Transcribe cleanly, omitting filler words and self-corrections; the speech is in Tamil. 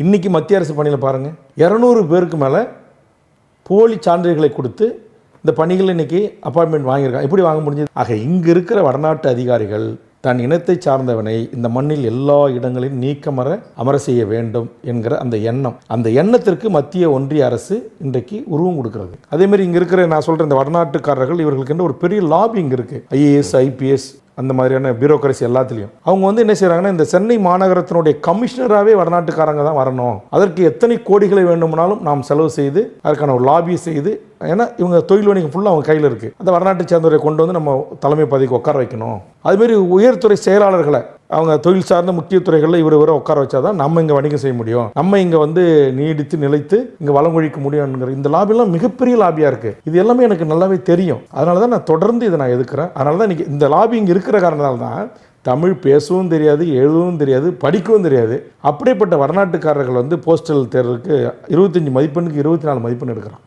இன்றைக்கி மத்திய அரசு பணியில் பாருங்கள், 200 பேருக்கு மேலே போலி சான்றிதழ்களை கொடுத்து இந்த பணிகள் இன்றைக்கி அப்பாயின்மெண்ட் வாங்கியிருக்காங்க. எப்படி வாங்க முடிஞ்சது? ஆக இங்கே இருக்கிற வடநாட்டு அதிகாரிகள் தன் இனத்தை சார்ந்தவனை இந்த மண்ணில் எல்லா இடங்களிலும் நீக்கமர அமர செய்ய வேண்டும் என்கிற அந்த எண்ணத்திற்கு மத்திய ஒன்றிய அரசு இன்றைக்கு உருவம் கொடுக்கிறது. அதேமாதிரி இங்கே இருக்கிற நான் சொல்கிற இந்த வடநாட்டுக்காரர்கள் இவர்களுக்கு ஒரு பெரிய லாபி இங்கே இருக்குது. IAS IPS அந்த மாதிரியான பியூரோக்ரஸி எல்லாத்துலேயும் அவங்க என்ன செய்கிறாங்கன்னா, இந்த சென்னை மாநகரத்தினுடைய கமிஷனராகவே வடநாட்டுக்காரங்க தான் வரணும், அதற்கு எத்தனை கோடிகளை வேண்டுமானாலும் நாம் செலவு செய்து அதற்கான ஒரு லாபியை செய்து, ஏன்னா இவங்க தொழில் வணிகம் ஃபுல்லாக அவங்க கையில் இருக்குது, அந்த வடநாட்டை சேர்ந்தவரை கொண்டு வந்து நம்ம தலைமை பதவிக்கு உட்கார வைக்கணும். அதுமாரி உயர்துறை செயலாளர்களை அவங்க தொழில் சார்ந்த முக்கிய துறைகளில் இவரை உட்கார வச்சாதான் நம்ம இங்கே வணிகம் செய்ய முடியும், நம்ம இங்கே நீடித்து நிலைத்து இங்கே வளம் ஒழிக்க முடியும்ங்கிற இந்த லாபியெல்லாம் மிகப்பெரிய லாபியாக இருக்குது. இது எல்லாமே எனக்கு நல்லாவே தெரியும். அதனால தான் நான் தொடர்ந்து இதை நான் எதுக்குறேன். அதனால தான் இன்றைக்கி இந்த லாபி இங்கே இருக்கிற காரணத்தால் தான் தமிழ் பேசவும் தெரியாது, எழுதவும் தெரியாது, படிக்கவும் தெரியாது. அப்படிப்பட்ட வடநாட்டுக்காரர்கள் போஸ்டல் தேர்வுக்கு 25 மதிப்பெண்ணுக்கு 24 மதிப்பெண் எடுக்கிறான்.